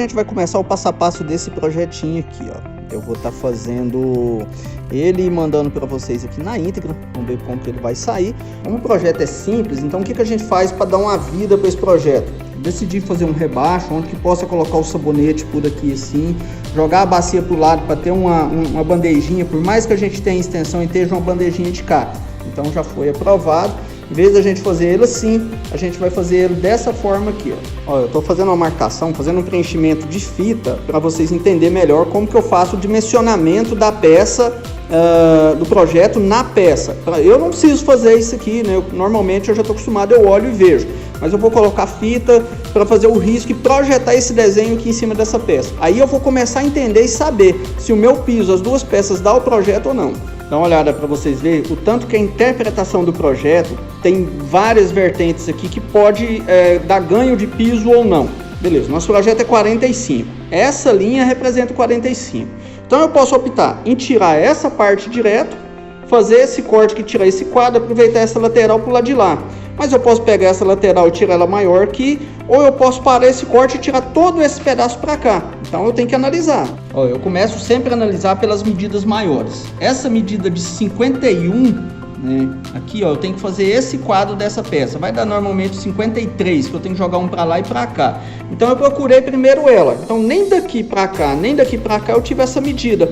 gente vai começar o passo a passo desse projetinho aqui, ó. Eu vou estar fazendo ele e mandando para vocês aqui na íntegra. Vamos ver como que ele vai sair. Como o projeto é simples, então o que a gente faz para dar uma vida para esse projeto? Decidi fazer um rebaixo, onde que possa colocar o sabonete por aqui assim, jogar a bacia para o lado para ter uma bandejinha, por mais que a gente tenha extensão e esteja uma bandejinha de cá. Então já foi aprovado. Em vez da gente fazer ele assim, a gente vai fazer ele dessa forma aqui, ó. Ó, eu estou fazendo uma marcação, fazendo um preenchimento de fita para vocês entenderem melhor como que eu faço o dimensionamento da peça, do projeto na peça. Eu não preciso fazer isso aqui, né? Normalmente eu já estou acostumado, eu olho e vejo. Mas eu vou colocar fita para fazer o risco e projetar esse desenho aqui em cima dessa peça. Aí eu vou começar a entender e saber se o meu piso, as duas peças, dá o projeto ou não. Dá uma olhada para vocês verem o tanto que a interpretação do projeto tem várias vertentes aqui que pode dar ganho de piso ou não. Beleza, nosso projeto é 45. Essa linha representa 45. Então eu posso optar em tirar essa parte direto, fazer esse corte que tira esse quadro, aproveitar essa lateral para o lado de lá. Mas eu posso pegar essa lateral e tirar ela maior aqui, ou eu posso parar esse corte e tirar todo esse pedaço para cá. Então eu tenho que analisar. Ó, eu começo sempre a analisar pelas medidas maiores. Essa medida de 51, né, aqui ó, eu tenho que fazer esse quadro dessa peça. Vai dar normalmente 53, que eu tenho que jogar um para lá e para cá. Então eu procurei primeiro ela. Então nem daqui para cá, nem daqui para cá eu tive essa medida.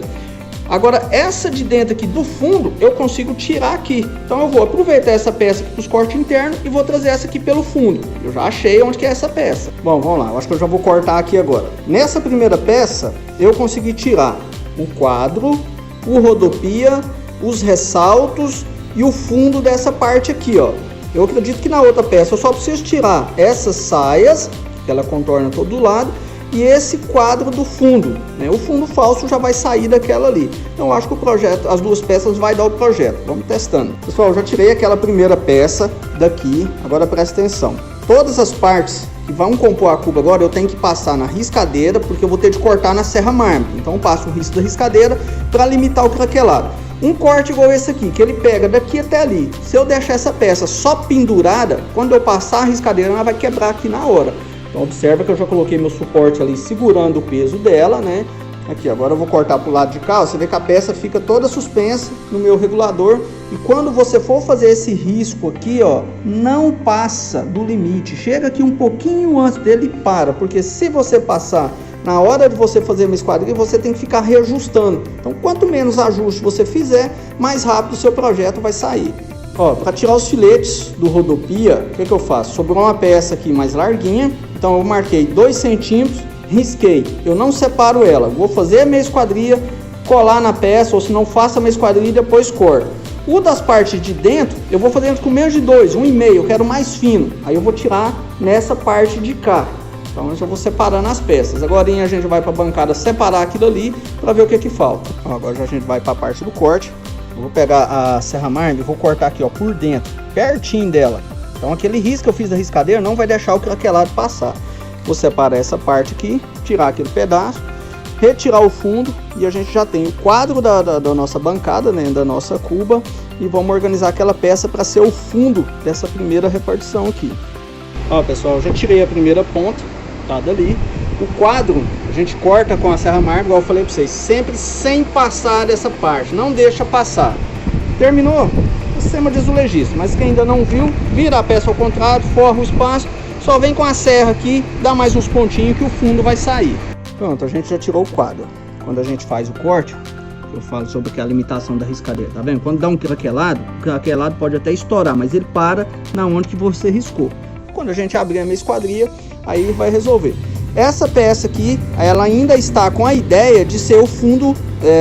Agora, essa de dentro aqui do fundo, eu consigo tirar aqui. Então, eu vou aproveitar essa peça aqui para os cortes internos e vou trazer essa aqui pelo fundo. Eu já achei onde que é essa peça. Bom, vamos lá. Eu acho que eu já vou cortar aqui agora. Nessa primeira peça, eu consegui tirar o quadro, o rodopia, os ressaltos e o fundo dessa parte aqui, ó. Eu acredito que na outra peça eu só preciso tirar essas saias, que ela contorna todo lado, e esse quadro do fundo, né? O fundo falso já vai sair daquela ali. Então eu acho que o projeto, as duas peças vai dar o projeto. Vamos testando. Pessoal, eu já tirei aquela primeira peça daqui. Agora presta atenção. Todas as partes que vão compor a cuba agora eu tenho que passar na riscadeira, porque eu vou ter de cortar na serra mármore. Então eu passo o risco da riscadeira para limitar o craquelado. Um corte igual esse aqui, que ele pega daqui até ali. Se eu deixar essa peça só pendurada, quando eu passar a riscadeira ela vai quebrar aqui na hora. Então observa que eu já coloquei meu suporte ali segurando o peso dela, né? Aqui, agora eu vou cortar para o lado de cá, ó, você vê que a peça fica toda suspensa no meu regulador. E quando você for fazer esse risco aqui, ó, não passa do limite. Chega aqui um pouquinho antes dele e para, porque se você passar na hora de você fazer uma esquadrilha, você tem que ficar reajustando. Então quanto menos ajuste você fizer, mais rápido o seu projeto vai sair. Ó, para tirar os filetes do rodopia, o que eu faço? Sobrou uma peça aqui mais larguinha, então eu marquei 2 centímetros, risquei. Eu não separo ela, vou fazer a minha esquadrilha, colar na peça, ou se não, faça a minha esquadrilha e depois corto. O das partes de dentro, eu vou fazer com menos de 2, 1,5, eu quero mais fino. Aí eu vou tirar nessa parte de cá. Então eu já vou separando as peças. Agora a gente vai para a bancada separar aquilo ali para ver o que que falta. Ó, agora já a gente vai para a parte do corte. Eu vou pegar a serra mármore e vou cortar aqui, ó, por dentro, pertinho dela. Então aquele risco que eu fiz da riscadeira não vai deixar o craquelado passar. Vou separar essa parte aqui, tirar aquele pedaço, retirar o fundo e a gente já tem o quadro da nossa bancada, né, da nossa cuba, e vamos organizar aquela peça para ser o fundo dessa primeira repartição aqui. Ó, pessoal, eu já tirei a primeira ponta, tá dali. O quadro a gente corta com a serra mármore, igual eu falei para vocês, sempre sem passar dessa parte, não deixa passar. Terminou? Sistema de azulejista, mas quem ainda não viu, vira a peça ao contrário, forra o espaço, só vem com a serra aqui, dá mais uns pontinhos que o fundo vai sair. Pronto, a gente já tirou o quadro. Quando a gente faz o corte, eu falo sobre a limitação da riscadeira, tá vendo? Quando dá um craquelado, o craquelado pode até estourar, mas ele para na onde que você riscou. Quando a gente abrir a minha esquadria, aí vai resolver. Essa peça aqui, ela ainda está com a ideia de ser o fundo,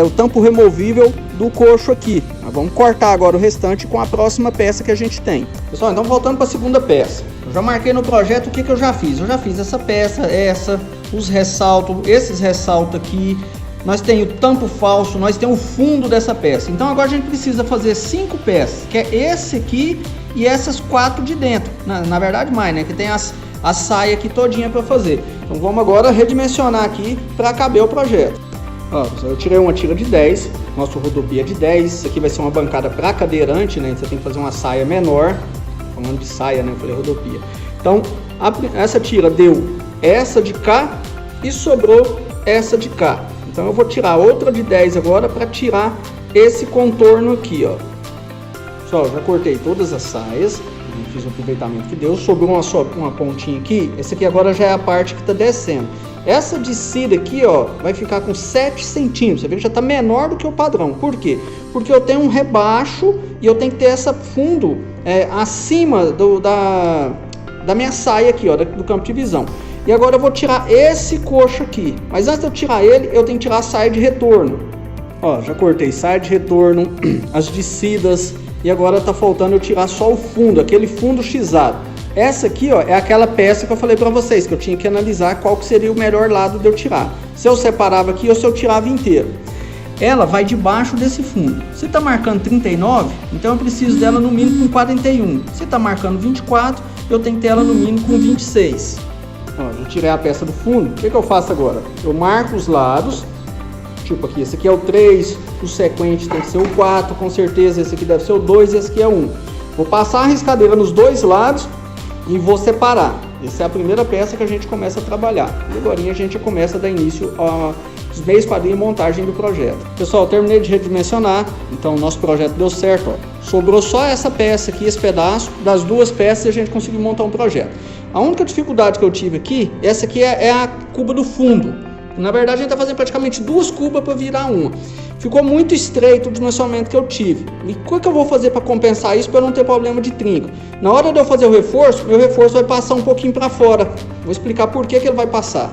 o tampo removível do coxo aqui. Nós vamos cortar agora o restante com a próxima peça que a gente tem. Pessoal, então voltando para a segunda peça. Eu já marquei no projeto o que eu já fiz. Eu já fiz essa peça, os ressaltos, esses ressaltos aqui. Nós temos o tampo falso, nós temos o fundo dessa peça. Então agora a gente precisa fazer 5 peças, que é esse aqui e essas 4 de dentro. Na verdade mais, né? Que tem a saia aqui todinha para fazer. Então vamos agora redimensionar aqui para caber o projeto. Ó, eu tirei uma tira de 10, nosso rodopia de 10. Isso aqui vai ser uma bancada para cadeirante, né? Você tem que fazer uma saia menor. Falando de saia, né? Eu falei rodopia. Então essa tira deu essa de cá e sobrou essa de cá. Então eu vou tirar outra de 10 agora para tirar esse contorno aqui, ó. Pessoal, já cortei todas as saias, fiz o aproveitamento que deu, sobrou uma pontinha aqui. Essa aqui agora já é a parte que está descendo. Essa descida aqui, ó, vai ficar com 7 centímetros. Você vê que já está menor do que o padrão. Por quê? Porque eu tenho um rebaixo e eu tenho que ter essa fundo acima da minha saia aqui, ó, do campo de visão. E agora eu vou tirar esse coxo aqui. Mas antes de eu tirar ele, eu tenho que tirar a saia de retorno. Ó, já cortei saia de retorno, as descidas. E agora tá faltando eu tirar só o fundo, aquele fundo xizado. Essa aqui, ó, é aquela peça que eu falei para vocês, que eu tinha que analisar qual que seria o melhor lado de eu tirar. Se eu separava aqui ou se eu tirava inteiro. Ela vai debaixo desse fundo. Se tá marcando 39, então eu preciso dela no mínimo com 41. Se tá marcando 24, eu tenho que ter ela no mínimo com 26. Ó, já tirei a peça do fundo. O que eu faço agora? Eu marco os lados. Tipo aqui, esse aqui é o 3, o sequente tem que ser o 4, com certeza esse aqui deve ser o 2 e esse aqui é o 1. Vou passar a riscadeira nos dois lados e vou separar. Essa é a primeira peça que a gente começa a trabalhar. E agora a gente começa a dar início aos meios quadrinhos e montagem do projeto. Pessoal, terminei de redimensionar, então o nosso projeto deu certo. Ó. Sobrou só essa peça aqui, esse pedaço, das duas peças a gente conseguiu montar um projeto. A única dificuldade que eu tive aqui, essa aqui é a cuba do fundo. Na verdade, a gente está fazendo praticamente duas cubas para virar uma. Ficou muito estreito o dimensionamento que eu tive. E o que eu vou fazer para compensar isso para eu não ter problema de trinco? Na hora de eu fazer o reforço, meu reforço vai passar um pouquinho para fora. Vou explicar por que ele vai passar.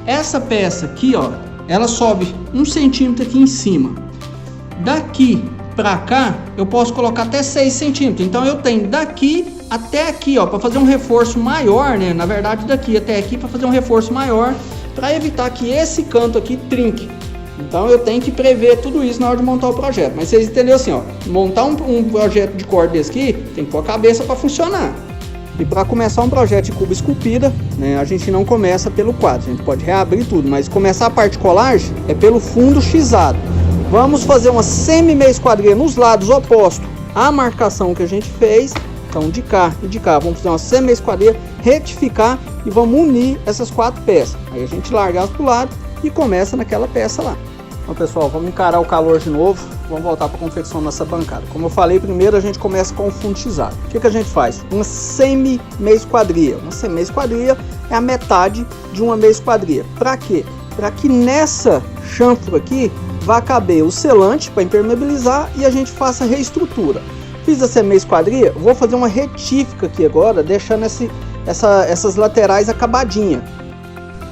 Essa peça aqui, ó, ela sobe 1 centímetro aqui em cima. Daqui para cá, eu posso colocar até 6 centímetros. Então, eu tenho daqui até aqui, ó, para fazer um reforço maior, né? Na verdade, daqui até aqui para fazer um reforço maior, para evitar que esse canto aqui trinque. Então eu tenho que prever tudo isso na hora de montar o projeto. Mas vocês entenderam assim, ó, montar um projeto de corda desse aqui, tem que pôr a cabeça para funcionar. E para começar um projeto de cuba esculpida, né, a gente não começa pelo quadro, a gente pode reabrir tudo, mas começar a parte de colagem é pelo fundo xizado. Vamos fazer uma semi-meia esquadrilha nos lados opostos à marcação que a gente fez. Então de cá e de cá, vamos fazer uma semi-meia esquadrilha, retificar e vamos unir essas 4 peças. Aí a gente larga elas pro lado e começa naquela peça lá. Então pessoal, vamos encarar o calor de novo, vamos voltar para a confecção da nossa bancada. Como eu falei, primeiro a gente começa com o fundo xizado. O que a gente faz? Uma semi-meia esquadrilha. Uma semi-meia esquadrilha é a metade de uma meia esquadrilha. Para quê? Para que nessa chanfra aqui vá caber o selante para impermeabilizar e a gente faça a reestrutura. Fiz a semi-meia esquadrilha, vou fazer uma retífica aqui agora, deixando essas laterais acabadinhas.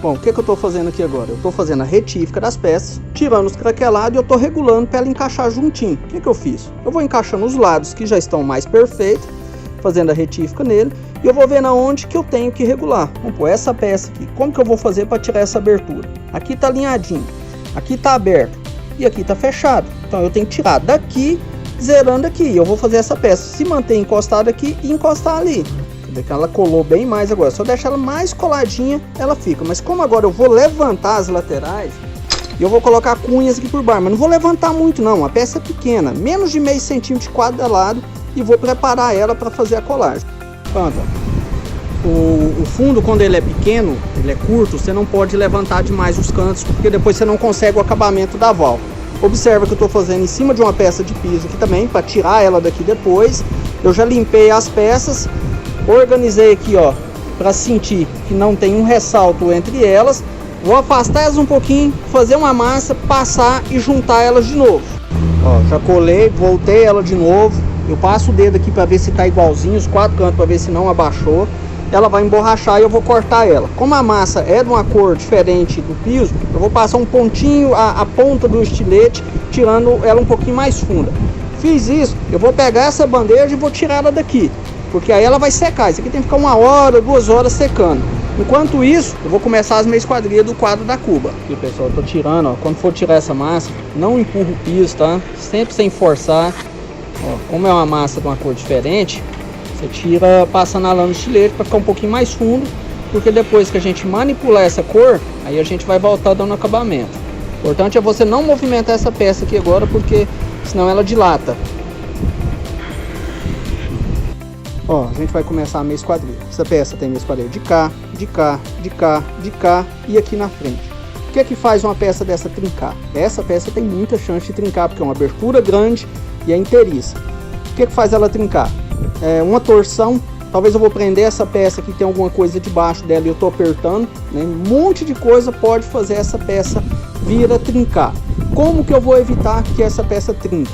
Bom, o que eu estou fazendo aqui agora? Eu estou fazendo a retífica das peças, tirando os craquelados e eu estou regulando para ela encaixar juntinho. O que eu fiz? Eu vou encaixando os lados que já estão mais perfeitos, fazendo a retífica nele, e eu vou vendo aonde que eu tenho que regular. Vamos pôr essa peça aqui. Como que eu vou fazer para tirar essa abertura? Aqui está alinhadinho, aqui está aberto e aqui está fechado. Então eu tenho que tirar daqui, zerando aqui. Eu vou fazer essa peça se manter encostada aqui e encostar ali. Que ela colou bem mais agora, se eu deixar ela mais coladinha ela fica, mas como agora eu vou levantar as laterais e eu vou colocar cunhas aqui por baixo, mas não vou levantar muito não, a peça é pequena, menos de meio centímetro de cada lado, e vou preparar ela para fazer a colagem. Pronto. O fundo, quando ele é pequeno, ele é curto, você não pode levantar demais os cantos, porque depois você não consegue o acabamento da válvula. Observa que eu estou fazendo em cima de uma peça de piso aqui também, para tirar ela daqui depois. Eu já limpei as peças, organizei aqui, ó, para sentir que não tem um ressalto entre elas. Vou afastar elas um pouquinho, fazer uma massa, passar e juntar elas de novo. Ó, já colei, voltei ela de novo. Eu passo o dedo aqui para ver se tá igualzinho, os 4 cantos para ver se não abaixou. Ela vai emborrachar e eu vou cortar ela. Como a massa é de uma cor diferente do piso, eu vou passar um pontinho, a ponta do estilete, tirando ela um pouquinho mais funda. Fiz isso, eu vou pegar essa bandeja e vou tirar ela daqui, porque aí ela vai secar. Isso aqui tem que ficar 1 hora, 2 horas secando. Enquanto isso, eu vou começar as meias esquadrilhas do quadro da cuba. Aqui, pessoal, eu tô tirando, ó. Quando for tirar essa massa, não empurra o piso, tá? Sempre sem forçar. Ó, como é uma massa de uma cor diferente, você tira passando a lã no estilete para ficar um pouquinho mais fundo, porque depois que a gente manipular essa cor, aí a gente vai voltar dando acabamento. O importante é você não movimentar essa peça aqui agora, porque senão ela dilata. Ó, a gente vai começar a meia esquadrilha. Essa peça tem meia esquadrilha de cá, de cá, de cá, de cá e aqui na frente. O que é que faz uma peça dessa trincar? Essa peça tem muita chance de trincar, porque é uma abertura grande e é inteiriça. O que é que faz ela trincar? Uma torção. Talvez eu vou prender essa peça aqui, tem alguma coisa debaixo dela e eu estou apertando, né? Um monte de coisa pode fazer essa peça vir a trincar. Como que eu vou evitar que essa peça trinque?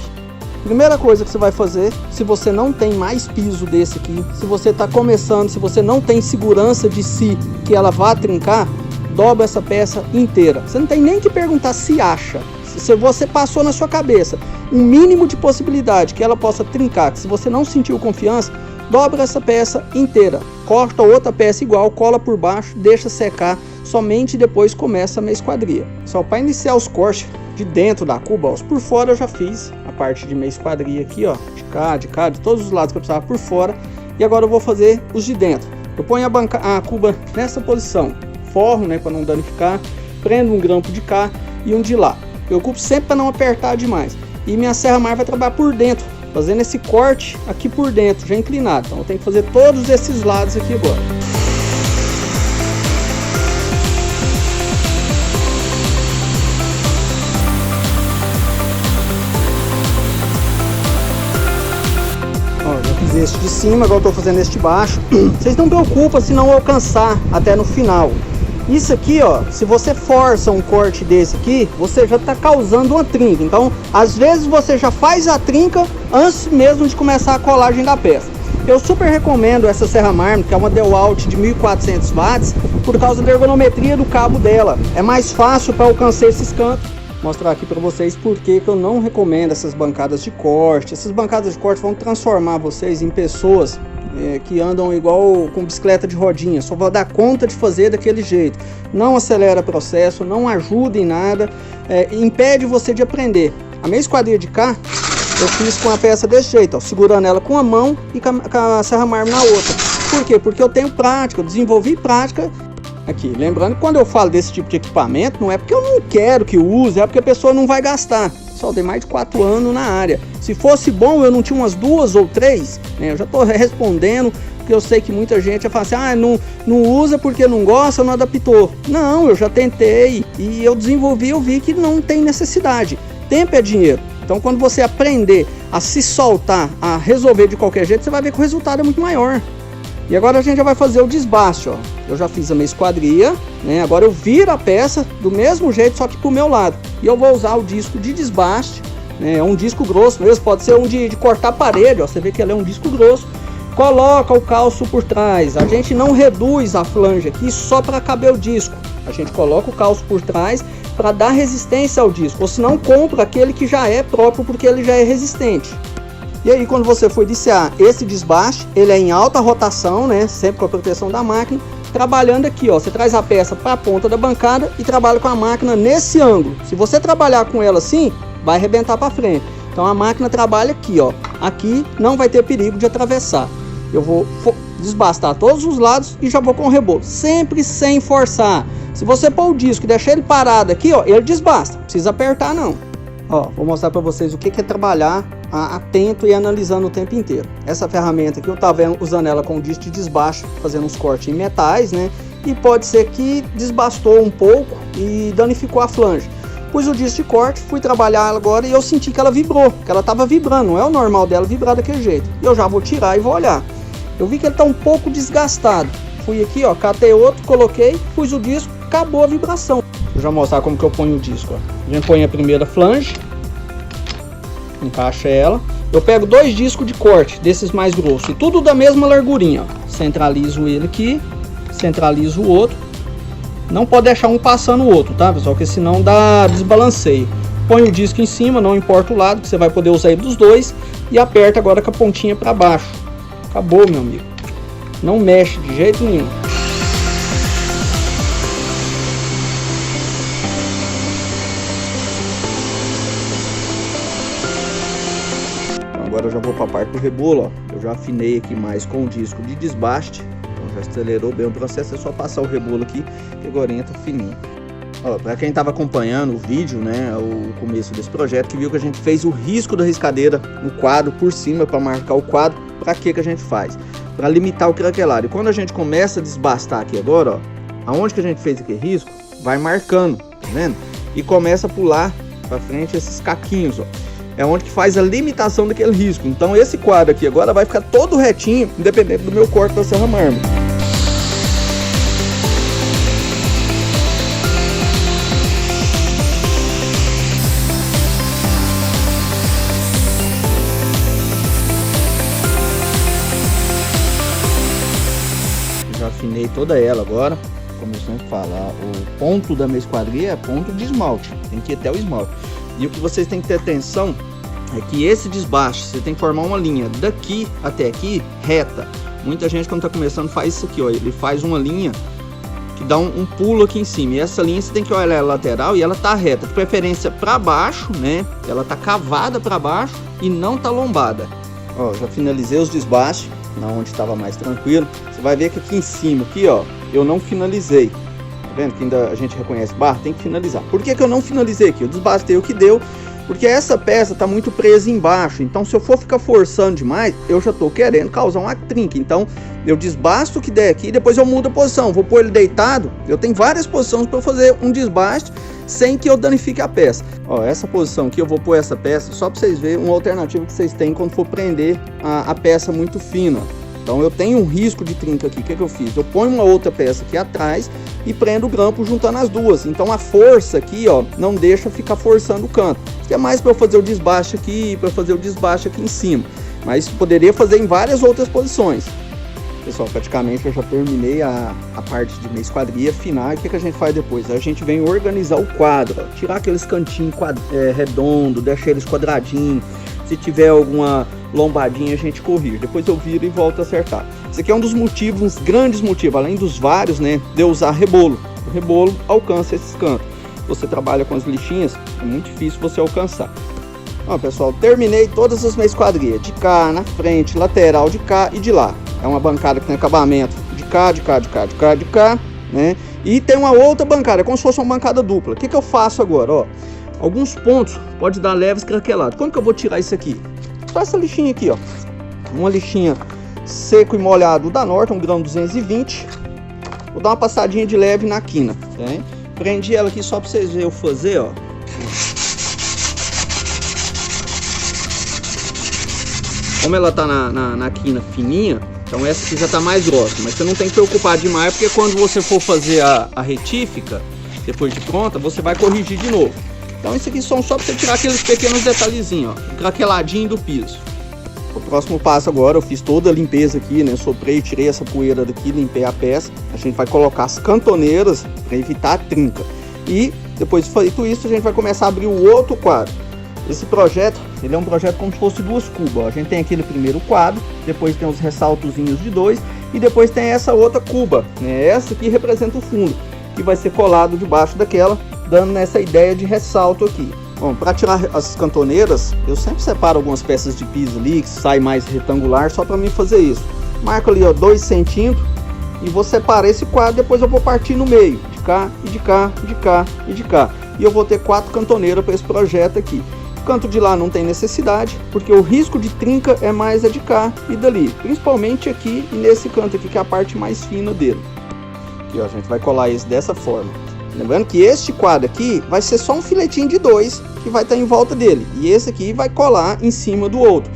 Primeira coisa que você vai fazer, se você não tem mais piso desse aqui, se você está começando, se você não tem segurança de si que ela vá trincar, dobra essa peça inteira. Você não tem nem que perguntar se acha. Se você passou na sua cabeça um mínimo de possibilidade que ela possa trincar, que se você não sentiu confiança, dobra essa peça inteira, corta outra peça igual, cola por baixo, deixa secar, somente depois começa a meia esquadria. Só para iniciar os cortes de dentro da cuba, ó, os por fora eu já fiz a parte de meia esquadria aqui, ó, de cá, de todos os lados que eu precisava por fora, e agora eu vou fazer os de dentro. Eu ponho a cuba nessa posição, forro, né, para não danificar, prendo um grampo de cá e um de lá. Eu preocupo sempre para não apertar demais. E minha serra mar vai trabalhar por dentro, fazendo esse corte aqui por dentro, já inclinado. Então eu tenho que fazer todos esses lados aqui agora. Ó, já fiz este de cima, agora eu estou fazendo este de baixo. Vocês não preocupam se não alcançar até no final. Isso aqui, ó, se você força um corte desse aqui, você já está causando uma trinca. Então, às vezes você já faz a trinca antes mesmo de começar a colagem da peça. Eu super recomendo essa serra mármore, que é uma DeWalt de 1400 watts, por causa da ergonometria do cabo dela. É mais fácil para alcançar esses cantos. Vou mostrar aqui para vocês porque que eu não recomendo essas bancadas de corte. Essas bancadas de corte vão transformar vocês em pessoas que andam igual com bicicleta de rodinha, só vai dar conta de fazer daquele jeito. Não acelera o processo, não ajuda em nada, impede você de aprender. A minha esquadria de cá, eu fiz com a peça desse jeito, ó, segurando ela com a mão e com a serra mármore na outra. Por quê? Porque eu tenho prática, eu desenvolvi prática. Aqui, lembrando que quando eu falo desse tipo de equipamento, não é porque eu não quero que use, é porque a pessoa não vai gastar. Só tem mais de 4 anos na área. Se fosse bom, eu não tinha umas 2 ou 3, né? Eu já estou respondendo, porque eu sei que muita gente vai falar assim, não usa porque não gosta, não adaptou. Não, eu já tentei e eu desenvolvi, eu vi que não tem necessidade. Tempo é dinheiro. Então, quando você aprender a se soltar, a resolver de qualquer jeito, você vai ver que o resultado é muito maior. E agora a gente já vai fazer o desbaste, ó. Eu já fiz a minha esquadria, né? Agora eu viro a peça do mesmo jeito, só que pro meu lado. E eu vou usar o disco de desbaste, né? É um disco grosso mesmo, pode ser um de cortar parede, ó. Você vê que ele é um disco grosso. Coloca o calço por trás. A gente não reduz a flange aqui só para caber o disco. A gente coloca o calço por trás para dar resistência ao disco. Ou se não, compra aquele que já é próprio porque ele já é resistente. E aí, quando você for iniciar esse desbaste, ele é em alta rotação, né? Sempre com a proteção da máquina. Trabalhando aqui, ó, você traz a peça para a ponta da bancada e trabalha com a máquina nesse ângulo. Se você trabalhar com ela assim, vai arrebentar para frente. Então a máquina trabalha aqui, ó. Aqui não vai ter perigo de atravessar. Eu vou desbastar todos os lados e já vou com o rebolo, sempre sem forçar. Se você pôr o disco e deixar ele parado aqui, ó, ele desbasta. Não precisa apertar não. Ó, vou mostrar para vocês o que é trabalhar atento e analisando o tempo inteiro. Essa ferramenta aqui eu estava usando ela com o disco de desbaste, fazendo uns cortes em metais, né? E pode ser que desbastou um pouco e danificou a flange. Pus o disco de corte, fui trabalhar agora e eu senti que ela vibrou, que ela estava vibrando, não é o normal dela vibrar daquele jeito. E eu já vou tirar e vou olhar. Eu vi que ele está um pouco desgastado. Fui aqui, ó, catei outro, coloquei, pus o disco, acabou a vibração. Vou já mostrar como que eu ponho o disco, ó. A gente põe a primeira flange, encaixa ela. Eu pego 2 discos de corte, desses mais grossos, tudo da mesma largurinha, ó. Centralizo ele aqui, centralizo o outro. Não pode deixar um passando o outro, tá, pessoal? Porque senão dá desbalanceio. Põe o disco em cima, não importa o lado, que você vai poder usar ele dos dois. E aperta agora com a pontinha para baixo. Acabou, meu amigo. Não mexe de jeito nenhum. Agora eu já vou para a parte do rebolo, ó. Eu já afinei aqui mais com o disco de desbaste. Então já acelerou bem o processo, é só passar o rebolo aqui e agora entra fininho. Para quem estava acompanhando o vídeo, né, o começo desse projeto, que viu que a gente fez o risco da riscadeira no quadro por cima para marcar o quadro. Para que a gente faz? para limitar o craquelado. E quando a gente começa a desbastar aqui agora, ó, aonde que a gente fez aquele risco, vai marcando, tá vendo? E começa a pular para frente esses caquinhos, ó. É onde que faz a limitação daquele risco. Então esse quadro aqui agora vai ficar todo retinho, independente do meu corte da serra mármore. Já afinei toda ela agora. Como eu sempre falo, o ponto da minha esquadria é ponto de esmalte. Tem que ir até o esmalte. E o que vocês têm que ter atenção é que esse desbaste, você tem que formar uma linha daqui até aqui, reta. Muita gente quando está começando faz isso aqui, ó. Ele faz uma linha que dá um pulo aqui em cima. E essa linha você tem que olhar a lateral e ela tá reta. De preferência para baixo, né? Ela tá cavada para baixo e não tá lombada. Ó, já finalizei os desbastes, na onde estava mais tranquilo. Você vai ver que aqui em cima, aqui, ó, eu não finalizei. Tá vendo que ainda a gente reconhece barra? Tem que finalizar. Por que que eu não finalizei aqui? Eu desbastei o que deu, porque essa peça tá muito presa embaixo. Então se eu for ficar forçando demais, eu já tô querendo causar uma trinca. Então eu desbasto o que der aqui, depois eu mudo a posição. Vou pôr ele deitado. Eu tenho várias posições para fazer um desbaste sem que eu danifique a peça. Ó, essa posição aqui eu vou pôr essa peça só para vocês verem uma alternativa que vocês têm quando for prender a peça muito fina. Então eu tenho um risco de trinca aqui. O que que eu fiz? Eu ponho uma outra peça aqui atrás e prendo o grampo juntando as duas. Então a força aqui, ó, não deixa ficar forçando o canto. Isso é mais para eu fazer o desbaste aqui, para fazer o desbaste aqui em cima. Mas poderia fazer em várias outras posições. Pessoal, praticamente eu já terminei a parte de minha esquadria final. E o que a gente faz depois? A gente vem organizar o quadro, ó, tirar aqueles cantinhos redondo, deixar eles quadradinhos. Se tiver alguma lombadinha, a gente corrige. Depois eu viro e volto a acertar. Esse aqui é um dos motivos, uns grandes motivos, além dos vários, né, de eu usar rebolo. O rebolo alcança esses cantos. Você trabalha com as lixinhas, é muito difícil você alcançar. Ó, pessoal, terminei todas as minhas esquadrias. De cá, na frente, lateral, de cá e de lá. É uma bancada que tem acabamento de cá, de cá, de cá, de cá, de cá, né? E tem uma outra bancada, é como se fosse uma bancada dupla. O que que eu faço agora, ó? Alguns pontos pode dar leves craquelados. Como que eu vou tirar isso aqui? Só essa lixinha aqui, ó. Uma lixinha seco e molhado da Norton, um grão 220. Vou dar uma passadinha de leve na quina, tá? Prendi ela aqui só para vocês verem eu fazer, ó. Como ela tá na quina fininha, então essa aqui já tá mais grossa. Mas você não tem que preocupar demais, porque quando você for fazer a retífica, depois de pronta, você vai corrigir de novo. Então isso aqui são só para você tirar aqueles pequenos detalhezinhos, ó, craqueladinho do piso. O próximo passo agora, eu fiz toda a limpeza aqui, né, soprei, tirei essa poeira daqui, limpei a peça. A gente vai colocar as cantoneiras para evitar a trinca. E depois de feito isso, a gente vai começar a abrir o outro quadro. Esse projeto, ele é um projeto como se fosse duas cubas, ó. A gente tem aquele primeiro quadro, depois tem os ressaltozinhos de 2 e depois tem essa outra cuba, né? Essa aqui representa o fundo, que vai ser colado debaixo daquela, dando nessa ideia de ressalto aqui. Bom, para tirar as cantoneiras, eu sempre separo algumas peças de piso ali, que sai mais retangular, só para mim fazer isso. Marco ali, ó, 2 centímetros e vou separar esse quadro, depois eu vou partir no meio, de cá, e de cá, de cá e de cá. E eu vou ter 4 cantoneiras para esse projeto aqui. O canto de lá não tem necessidade, porque o risco de trinca é mais de cá e dali. Principalmente aqui e nesse canto aqui, que é a parte mais fina dele. Aqui, ó, a gente vai colar esse dessa forma. Lembrando que este quadro aqui vai ser só um filetinho de 2 que vai estar em volta dele. E esse aqui vai colar em cima do outro.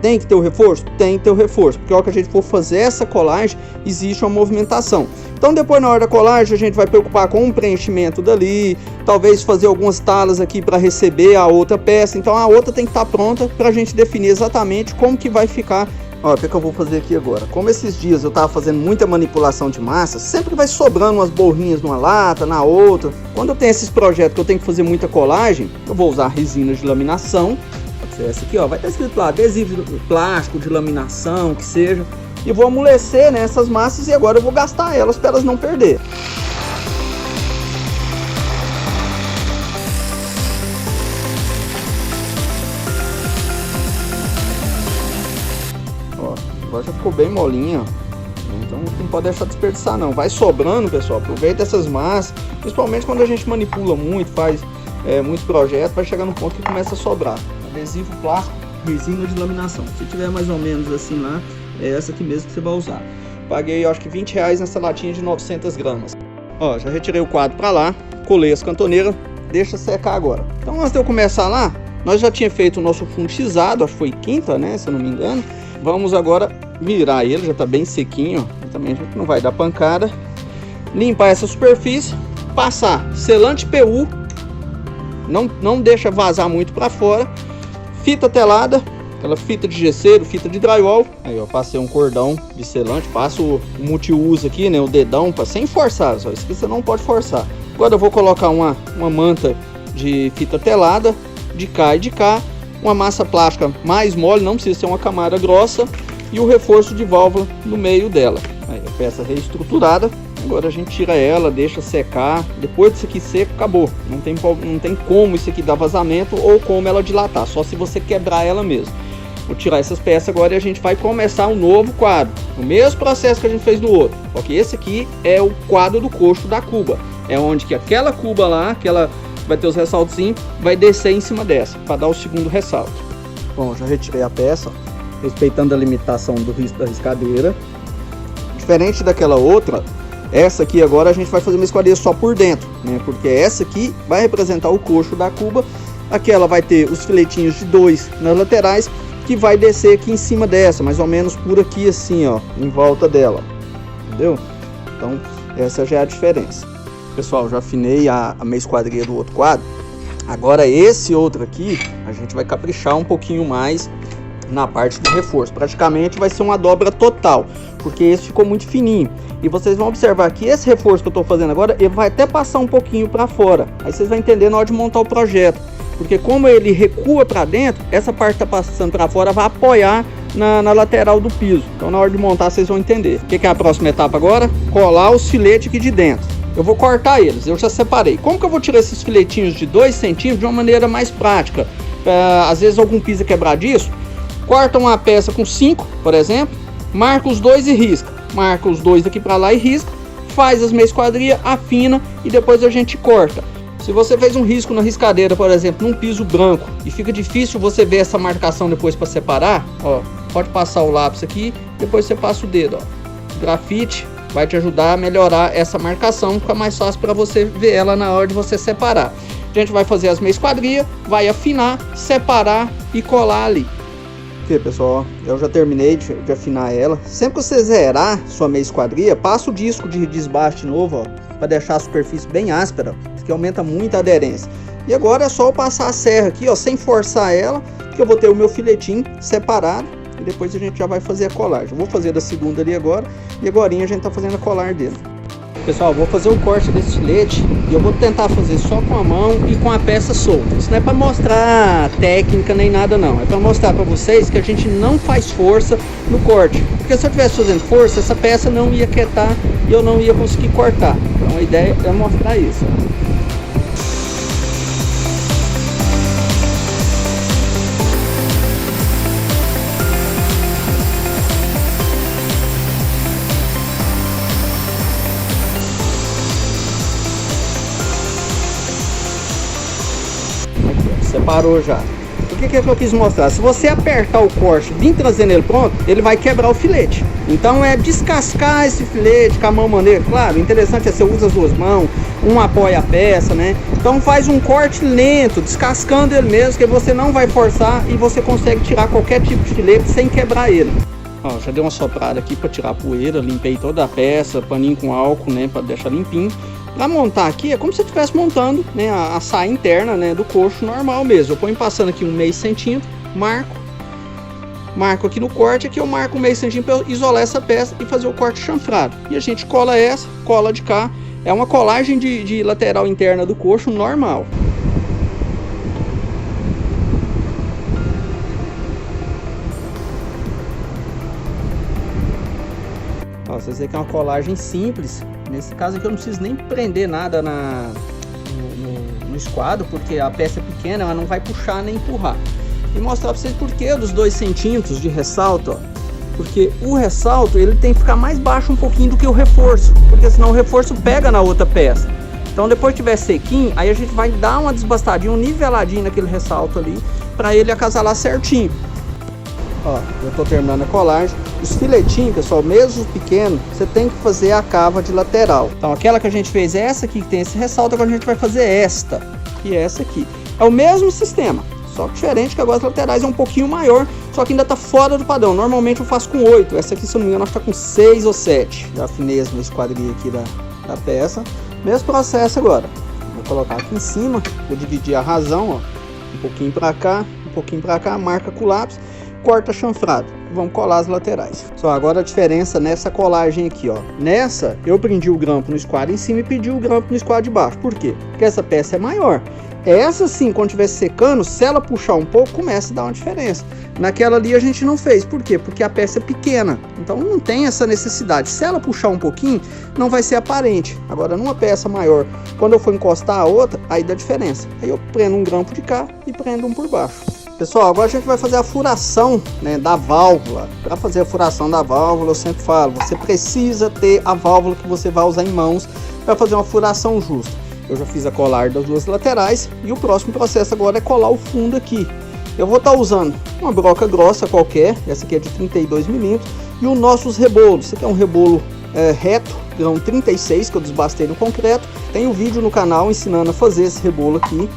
Tem que ter o reforço? Tem que ter o reforço. Porque a hora que a gente for fazer essa colagem, existe uma movimentação. Então depois na hora da colagem a gente vai preocupar com o preenchimento dali. Talvez fazer algumas talas aqui para receber a outra peça. Então a outra tem que estar pronta para a gente definir exatamente como que vai ficar. Ó, o que eu vou fazer aqui agora? Como esses dias eu tava fazendo muita manipulação de massa, sempre vai sobrando umas borrinhas numa lata, na outra. Quando eu tenho esses projetos que eu tenho que fazer muita colagem, eu vou usar resina de laminação. Pode ser essa aqui, ó, vai estar escrito lá, adesivo plástico de laminação, que seja. E vou amolecer, né, essas massas e agora eu vou gastar elas para elas não perder. Agora já ficou bem molinha, então não pode deixar desperdiçar não. Vai sobrando, pessoal, aproveita essas massas, principalmente quando a gente manipula muito, faz muitos projetos, vai chegar no ponto que começa a sobrar. Adesivo plástico, resina de laminação. Se tiver mais ou menos assim lá, é essa aqui mesmo que você vai usar. Paguei, eu acho que R$20 nessa latinha de 900 gramas. Ó, já retirei o quadro para lá, colei as cantoneiras, deixa secar agora. Então, antes de eu começar lá, nós já tinha feito o nosso fundo xizado, acho que foi quinta, né, se eu não me engano. Vamos agora virar ele, já tá bem sequinho, ó. Também a gente não vai dar pancada. Limpar essa superfície, passar selante PU, não deixa vazar muito para fora, fita telada, aquela fita de gesseiro, fita de drywall. Aí ó, passei um cordão de selante, passo o multiuso aqui, né, o dedão, sem forçar, só isso aqui você não pode forçar. Agora eu vou colocar uma manta de fita telada, de cá e de cá, uma massa plástica mais mole, não precisa ser uma camada grossa, e o reforço de válvula no meio dela. Aí a peça reestruturada. Agora a gente tira ela, deixa secar. Depois disso aqui seco, acabou. Não tem como isso aqui dar vazamento ou como ela dilatar, só se você quebrar ela mesmo. Vou tirar essas peças agora e a gente vai começar um novo quadro. O mesmo processo que a gente fez do outro. Porque esse aqui é o quadro do coxo da cuba. É onde que aquela cuba lá, que ela vai ter os ressaltozinhos, vai descer em cima dessa, para dar o segundo ressalto. Bom, já retirei a peça, respeitando a limitação do risco da riscadeira. Diferente daquela outra, essa aqui agora a gente vai fazer uma esquadria só por dentro, né? Porque essa aqui vai representar o coxo da cuba. Aquela vai ter os filetinhos de 2 nas laterais, que vai descer aqui em cima dessa, mais ou menos por aqui assim, ó, em volta dela, entendeu? Então essa já é a diferença. Pessoal, já afinei a meia esquadria do outro quadro. Agora esse outro aqui, a gente vai caprichar um pouquinho mais na parte do reforço. Praticamente vai ser uma dobra total, porque esse ficou muito fininho. E vocês vão observar que esse reforço que eu estou fazendo agora, ele vai até passar um pouquinho para fora. Aí vocês vão entender na hora de montar o projeto. Porque como ele recua para dentro, essa parte que está passando para fora vai apoiar na lateral do piso. Então na hora de montar vocês vão entender. O que é a próxima etapa agora? Colar os filetes aqui de dentro. Eu vou cortar eles, eu já separei. Como que eu vou tirar esses filetinhos de 2 centímetros de uma maneira mais prática? Às vezes algum piso é quebradiço. Corta uma peça com 5, por exemplo, marca os 2 e risca. Marca os 2 aqui para lá e risca. Faz as meia esquadria, afina e depois a gente corta. Se você fez um risco na riscadeira, por exemplo, num piso branco e fica difícil você ver essa marcação depois para separar, ó, pode passar o lápis aqui, depois você passa o dedo, ó. Grafite vai te ajudar a melhorar essa marcação, fica mais fácil para você ver ela na hora de você separar. A gente vai fazer as meia esquadria, vai afinar, separar e colar ali. Ok, pessoal, eu já terminei de afinar ela. Sempre que você zerar sua meia esquadria, passa o disco de desbaste de novo, ó, para deixar a superfície bem áspera, que aumenta muito a aderência. E agora é só eu passar a serra aqui, ó, sem forçar ela, que eu vou ter o meu filetinho separado e depois a gente já vai fazer a colagem. Eu vou fazer da segunda ali agora e agora a gente tá fazendo a colar dele. Pessoal, vou fazer o corte desse filete e eu vou tentar fazer só com a mão e com a peça solta. Isso não é para mostrar técnica nem nada não, é para mostrar para vocês que a gente não faz força no corte. Porque se eu estivesse fazendo força, essa peça não ia quietar e eu não ia conseguir cortar. Então a ideia é mostrar isso. Separou já. O que é que eu quis mostrar? Se você apertar o corte, vir trazendo ele pronto, ele vai quebrar o filete. Então é descascar esse filete com a mão maneira. Claro, o interessante é você usa as duas mãos, um apoia a peça, né? Então faz um corte lento, descascando ele mesmo, que você não vai forçar e você consegue tirar qualquer tipo de filete sem quebrar ele. Ó, já dei uma soprada aqui para tirar a poeira, limpei toda a peça, paninho com álcool, né, para deixar limpinho. Para montar aqui é como se você estivesse montando, né, a saia interna, né, do coxo normal mesmo. Eu ponho passando aqui 1/2 centímetro, marco aqui no corte, aqui eu marco 1/2 centímetro para isolar essa peça e fazer o corte chanfrado. E a gente cola essa, cola de cá. É uma colagem de lateral interna do coxo normal. Ó, vocês veem que é uma colagem simples. Nesse caso aqui eu não preciso nem prender nada no esquadro, porque a peça é pequena, ela não vai puxar nem empurrar. E mostrar para vocês por que dos 2 centímetros de ressalto, ó. Porque o ressalto ele tem que ficar mais baixo um pouquinho do que o reforço, porque senão o reforço pega na outra peça. Então depois que tiver sequinho, aí a gente vai dar uma desbastadinha, um niveladinho naquele ressalto ali, para ele acasalar certinho. Ó, eu tô terminando a colagem. Os filetinhos, pessoal, mesmo pequeno, você tem que fazer a cava de lateral. Então aquela que a gente fez é essa aqui, que tem esse ressalto, agora a gente vai fazer esta, que é essa aqui. É o mesmo sistema, só que diferente, que agora as laterais é um pouquinho maior, só que ainda tá fora do padrão. Normalmente eu faço com 8, essa aqui, se eu não me engano, acho que tá com 6 ou 7. Já afinei esse esquadrinho aqui da peça. Mesmo processo agora. Vou colocar aqui em cima, vou dividir a razão, ó, um pouquinho pra cá, um pouquinho pra cá, marca com o lápis, corta chanfrado. Vamos colar as laterais. Só agora a diferença nessa colagem aqui, ó. Nessa, eu prendi o grampo no esquadro em cima e pedi o grampo no esquadro de baixo. Por quê? Porque essa peça é maior. Essa sim, quando estiver secando, se ela puxar um pouco, começa a dar uma diferença. Naquela ali a gente não fez. Por quê? Porque a peça é pequena. Então não tem essa necessidade. Se ela puxar um pouquinho, não vai ser aparente. Agora, numa peça maior, quando eu for encostar a outra, aí dá diferença. Aí eu prendo um grampo de cá e prendo um por baixo. Pessoal, agora a gente vai fazer a furação, né, da válvula. Para fazer a furação da válvula, eu sempre falo, você precisa ter a válvula que você vai usar em mãos para fazer uma furação justa. Eu já fiz a colar das duas laterais e o próximo processo agora é colar o fundo aqui. Eu vou estar usando uma broca grossa qualquer, essa aqui é de 32 milímetros, e os nossos rebolos. Esse aqui é um rebolo reto, grão 36, que eu desbastei no concreto. Tem um vídeo no canal ensinando a fazer esse rebolo aqui,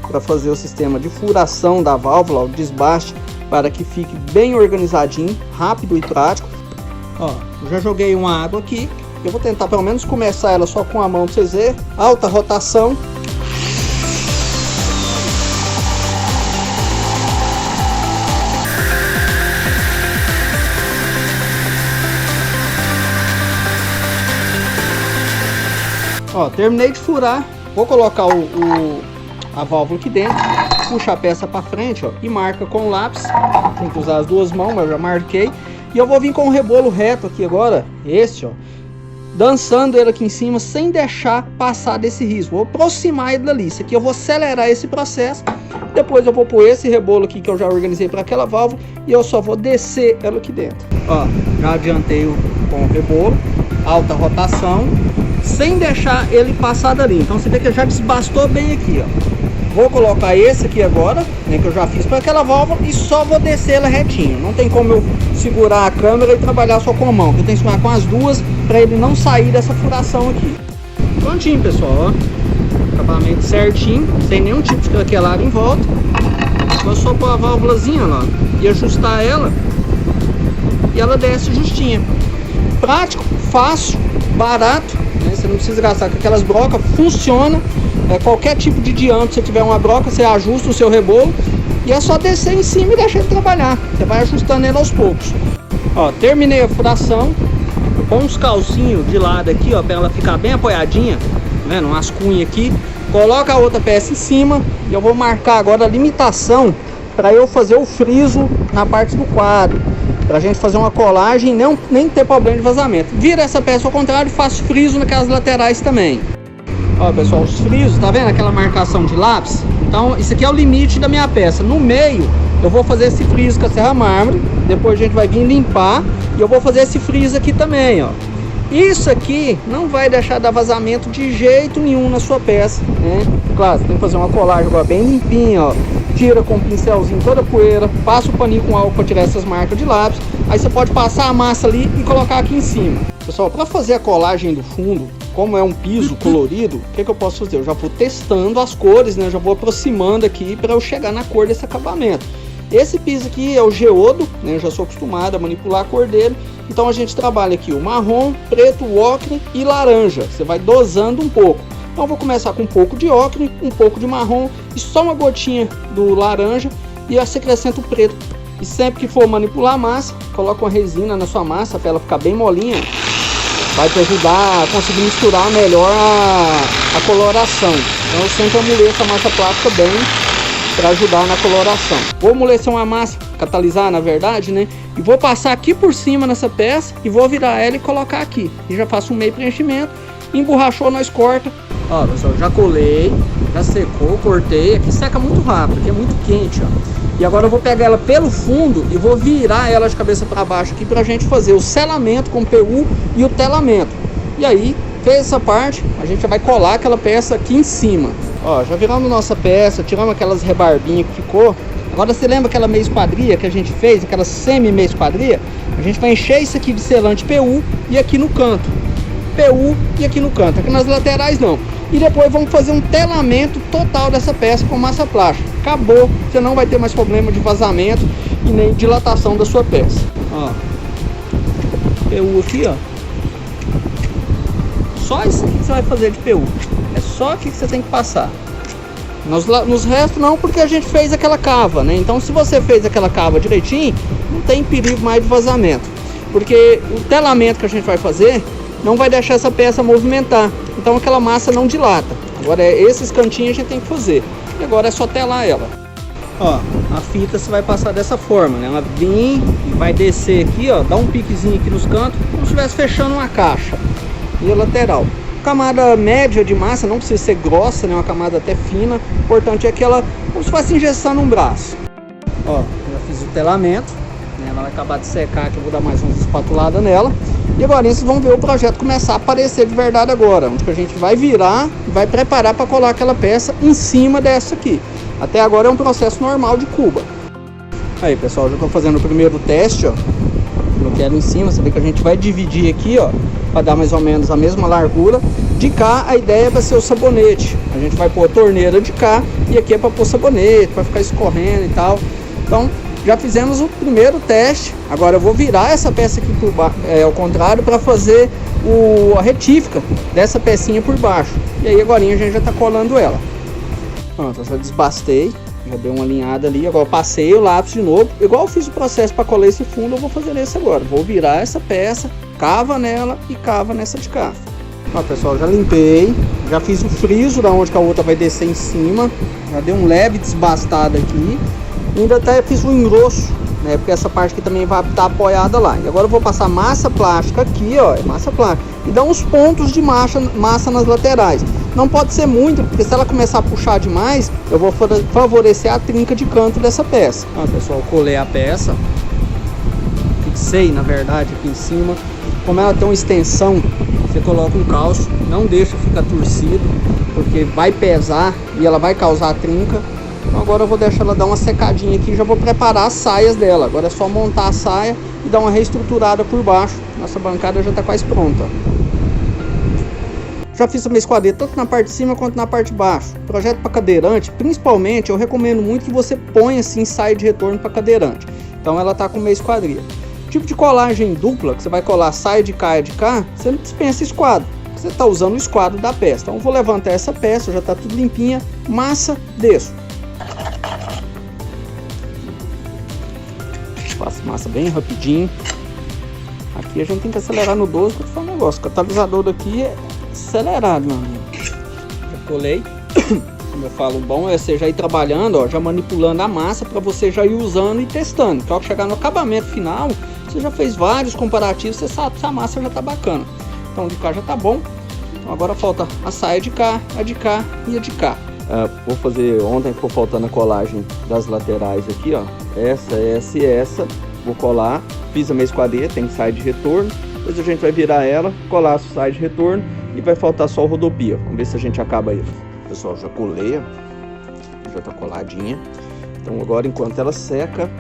para fazer o sistema de furação da válvula, o desbaste, para que fique bem organizadinho, rápido e prático. Ó, já joguei uma água aqui. Eu vou tentar pelo menos começar ela só com a mão para vocês verem. Alta rotação. Ó, terminei de furar. Vou colocar a válvula aqui dentro. Puxa a peça para frente, ó, e marca com o lápis. Tem que usar as duas mãos, mas eu já marquei. E eu vou vir com o rebolo reto aqui agora. Esse, ó. Dançando ele aqui em cima sem deixar passar desse risco. Vou aproximar ele dali. Isso aqui eu vou acelerar esse processo. Depois eu vou pôr esse rebolo aqui que eu já organizei para aquela válvula e eu só vou descer ela aqui dentro. Ó, já adiantei com o rebolo, alta rotação, sem deixar ele passar dali. Então você vê que já desbastou bem aqui, ó. Vou colocar esse aqui agora, né, que eu já fiz para aquela válvula, e só vou descer ela retinho. Não tem como eu segurar a câmera e trabalhar só com a mão. Eu tenho que segurar com as duas para ele não sair dessa furação aqui. Prontinho, pessoal, ó. Acabamento certinho, sem nenhum tipo de craquelado em volta. Vou só pôr a válvulazinha lá e ajustar ela, e ela desce justinha. Prático, fácil, barato, né? Você não precisa gastar com aquelas brocas, funciona. Qualquer tipo de diâmetro, se tiver uma broca, você ajusta o seu rebolo e é só descer em cima e deixar ele trabalhar. Você vai ajustando ele aos poucos. Ó, terminei a furação com uns calcinhos de lado aqui, ó, para ela ficar bem apoiadinha, tá vendo? Umas cunhas aqui. Coloca a outra peça em cima e eu vou marcar agora a limitação para eu fazer o friso na parte do quadro, pra gente fazer uma colagem e nem ter problema de vazamento. Vira essa peça ao contrário e faço friso naquelas laterais também. Ó, pessoal, os frisos, tá vendo aquela marcação de lápis? Então, isso aqui é o limite da minha peça. No meio, eu vou fazer esse friso com a serra mármore. Depois a gente vai vir limpar. E eu vou fazer esse friso aqui também, ó. Isso aqui não vai deixar dar vazamento de jeito nenhum na sua peça, né? Claro, você tem que fazer uma colagem agora bem limpinha, ó. Tira com um pincelzinho toda a poeira. Passa o paninho com álcool para tirar essas marcas de lápis. Aí você pode passar a massa ali e colocar aqui em cima. Pessoal, para fazer a colagem do fundo, como é um piso colorido, o que eu posso fazer? Eu já vou testando as cores, né? Eu já vou aproximando aqui para eu chegar na cor desse acabamento. Esse piso aqui é o geodo, né? Eu já sou acostumado a manipular a cor dele. Então a gente trabalha aqui o marrom, preto, ocre e laranja. Você vai dosando um pouco. Então eu vou começar com um pouco de ocre, um pouco de marrom e só uma gotinha do laranja e você acrescenta o preto. E sempre que for manipular a massa, coloca uma resina na sua massa para ela ficar bem molinha. Vai te ajudar a conseguir misturar melhor a coloração. Então eu sempre amoleço a massa plástica bem para ajudar na coloração. Vou amolecer uma massa, catalisar na verdade, né? E vou passar aqui por cima nessa peça e vou virar ela e colocar aqui. E já faço um meio preenchimento, emborrachou, nós corta. Ó, pessoal, já colei, já secou, cortei. Aqui seca muito rápido, aqui é muito quente, ó. E agora eu vou pegar ela pelo fundo e vou virar ela de cabeça para baixo aqui pra gente fazer o selamento com o PU e o telamento. E aí, fez essa parte, a gente vai colar aquela peça aqui em cima. Ó, já viramos nossa peça, tiramos aquelas rebarbinhas que ficou. Agora você lembra aquela meia esquadria que a gente fez, aquela semi-meia esquadria? A gente vai encher isso aqui de selante PU e aqui no canto. PU e aqui no canto, aqui nas laterais não. E depois vamos fazer um telamento total dessa peça com massa plástica. Acabou, você não vai ter mais problema de vazamento e nem dilatação da sua peça. Ó, PU aqui, ó. Só isso aqui que você vai fazer de PU. É só aqui que você tem que passar. Nos restos não, porque a gente fez aquela cava, né? Então se você fez aquela cava direitinho, não tem perigo mais de vazamento. Porque o telamento que a gente vai fazer não vai deixar essa peça movimentar. Então aquela massa não dilata. Agora esses cantinhos a gente tem que fazer. E agora é só telar ela. Ó, a fita você vai passar dessa forma, né? Ela vem e vai descer aqui, ó. Dá um piquezinho aqui nos cantos, como se estivesse fechando uma caixa. E a lateral. Camada média de massa, não precisa ser grossa, né? Uma camada até fina. O importante é que ela, como se fosse injeção num braço. Ó, já fiz o telamento, né? Ela vai acabar de secar, que eu vou dar mais uma espatulada nela. E agora vocês vão ver o projeto começar a aparecer de verdade agora, onde que a gente vai virar e vai preparar para colar aquela peça em cima dessa aqui. Até agora é um processo normal de cuba. Aí pessoal, já estou fazendo o primeiro teste, ó. Eu quero em cima, você vê que a gente vai dividir aqui, ó, para dar mais ou menos a mesma largura. De cá a ideia vai ser o sabonete. A gente vai pôr a torneira de cá e aqui é para pôr sabonete, para ficar escorrendo e tal. Então já fizemos o primeiro teste. Agora eu vou virar essa peça aqui ao contrário para fazer a retífica dessa pecinha por baixo. E aí agora a gente já está colando ela. Pronto, eu já desbastei, já dei uma alinhada ali. Agora eu passei o lápis de novo. Igual eu fiz o processo para colar esse fundo, eu vou fazer esse agora. Vou virar essa peça, cava nela e cava nessa de cá. Ó pessoal, já limpei, já fiz o friso da onde que a outra vai descer em cima. Já dei um leve desbastado aqui. Ainda até fiz um engrosso, né? Porque essa parte aqui também vai estar apoiada lá. E agora eu vou passar massa plástica aqui, ó, massa plástica. E dar uns pontos de massa nas laterais. Não pode ser muito, porque se ela começar a puxar demais, eu vou favorecer a trinca de canto dessa peça. Ó pessoal, colei a peça. Fixei, na verdade, aqui em cima. Como ela tem uma extensão, você coloca um calço, não deixa ficar torcido, porque vai pesar e ela vai causar trinca. Então agora eu vou deixar ela dar uma secadinha aqui e já vou preparar as saias dela. Agora é só montar a saia e dar uma reestruturada por baixo. Nossa bancada já está quase pronta. Já fiz a minha esquadria tanto na parte de cima quanto na parte de baixo. Projeto para cadeirante, principalmente, eu recomendo muito que você ponha assim saia de retorno para cadeirante. Então ela está com meia esquadria. Tipo de colagem dupla, que você vai colar saia de cá e de cá, você não dispensa esquadro. Você está usando o esquadro da peça. Então eu vou levantar essa peça, já está tudo limpinha. Massa, desço. Faço massa bem rapidinho. Aqui a gente tem que acelerar no 12, para falar um negócio. O catalisador daqui é acelerado, meu amigo. Já colei. Como eu falo, bom é você já ir trabalhando, ó, já manipulando a massa para você já ir usando e testando. Então, ao chegar no acabamento final, você já fez vários comparativos, você sabe se a massa já tá bacana. Então, de cá já tá bom. Então, agora falta a saia de cá, a de cá e a de cá. Vou fazer, ontem ficou faltando a colagem das laterais aqui, ó. Essa e essa. Vou colar, fiz a minha esquadria, tem saia de retorno. Depois a gente vai virar ela, colar a saia de retorno e vai faltar só a rodopia. Vamos ver se a gente acaba aí. Pessoal, já colei, já tá coladinha. Então agora, enquanto ela seca,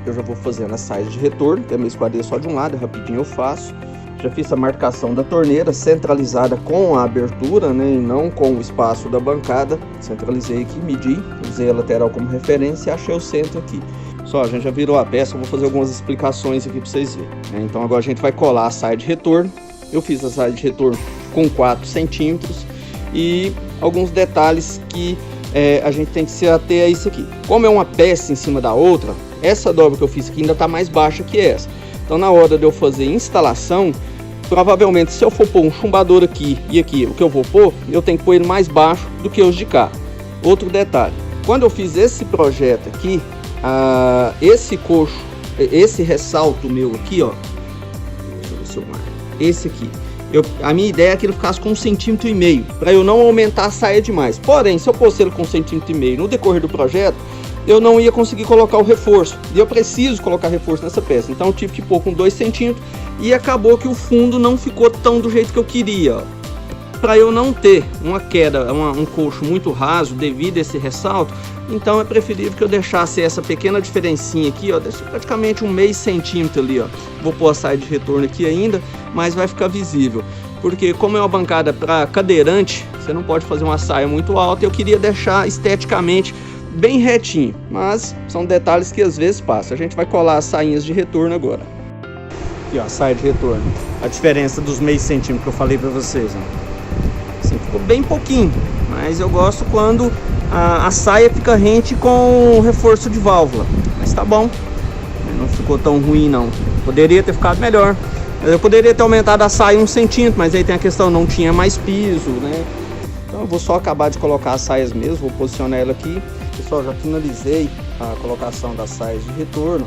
eu já vou fazendo as saias de retorno. Tem a minha esquadria só de um lado, rapidinho eu faço. Já fiz a marcação da torneira centralizada com a abertura, né, e não com o espaço da bancada. Centralizei aqui, medi, usei a lateral como referência e achei o centro aqui. Só, a gente já virou a peça, eu vou fazer algumas explicações aqui para vocês verem, né? Então agora a gente vai colar a saia de retorno. Eu fiz a saia de retorno com 4 centímetros e alguns detalhes que a gente tem que se ater a isso aqui. Como é uma peça em cima da outra, essa dobra que eu fiz aqui ainda está mais baixa que essa. Então na hora de eu fazer a instalação, provavelmente se eu for pôr um chumbador aqui e aqui, o que eu vou pôr, eu tenho que pôr ele mais baixo do que os de cá. Outro detalhe, quando eu fiz esse projeto aqui, esse coxo, esse ressalto meu aqui, ó, deixa eu ver se eu marco, esse aqui, a minha ideia é que ele ficasse com 1,5 cm, para eu não aumentar a saia demais. Porém, se eu pôr ele com 1,5 cm no decorrer do projeto, eu não ia conseguir colocar o reforço, e eu preciso colocar reforço nessa peça, então eu tive que pôr com 2 centímetros, e acabou que o fundo não ficou tão do jeito que eu queria, ó. para eu não ter uma queda, um coxo muito raso devido a esse ressalto, então é preferível que eu deixasse essa pequena diferencinha aqui, ó, deixa praticamente um meio centímetro ali, ó. Vou pôr a saia de retorno aqui ainda, mas vai ficar visível, porque como é uma bancada para cadeirante, você não pode fazer uma saia muito alta, eu queria deixar esteticamente bem retinho, mas são detalhes que às vezes passam. A gente vai colar as sainhas de retorno agora. Aqui, ó, a saia de retorno. A diferença dos meio centímetro que eu falei para vocês, ó. Assim, ficou bem pouquinho, mas eu gosto quando a saia fica rente com reforço de válvula. Mas tá bom, não ficou tão ruim não. Poderia ter ficado melhor. Eu poderia ter aumentado a saia 1 centímetro, mas aí tem a questão, não tinha mais piso, né? Então eu vou só acabar de colocar as saias mesmo, vou posicionar ela aqui. Pessoal, já finalizei a colocação das saias de retorno.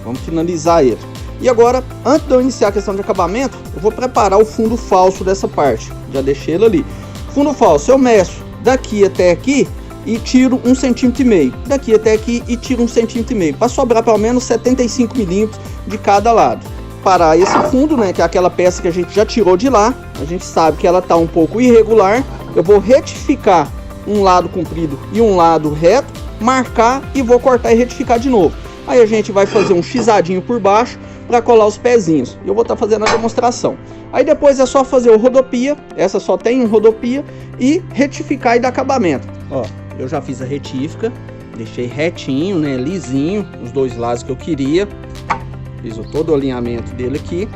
Vamos finalizar ele. E agora, antes de eu iniciar a questão de acabamento, eu vou preparar o fundo falso dessa parte. Já deixei ele ali. Fundo falso, eu meço daqui até aqui e tiro 1,5 cm. Daqui até aqui e tiro 1,5 cm. Para sobrar pelo menos 75 milímetros de cada lado. Para esse fundo, né, que é aquela peça que a gente já tirou de lá, a gente sabe que ela está um pouco irregular. Eu vou retificar um lado comprido e um lado reto, marcar e vou cortar e retificar de novo. Aí a gente vai fazer um xadinho por baixo para colar os pezinhos. Eu vou estar fazendo a demonstração. Aí depois é só fazer o rodopia, essa só tem um rodopia, e retificar e dar acabamento. Ó, eu já fiz a retífica, deixei retinho, né, lisinho, os dois lados que eu queria. Fiz todo o alinhamento dele aqui.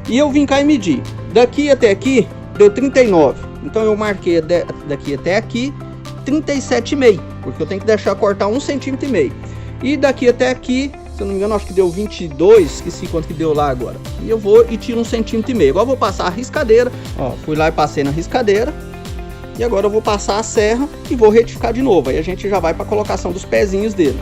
E eu vim cá e medir. Daqui até aqui deu 39. Então eu marquei daqui até aqui 37,5, porque eu tenho que deixar cortar 1,5 cm. E daqui até aqui, se eu não me engano, acho que deu 22, esqueci quanto que deu lá agora. E eu vou e tiro 1,5 cm. Agora eu vou passar a riscadeira, ó, fui lá e passei na riscadeira. E agora eu vou passar a serra e vou retificar de novo. Aí a gente já vai para a colocação dos pezinhos dele.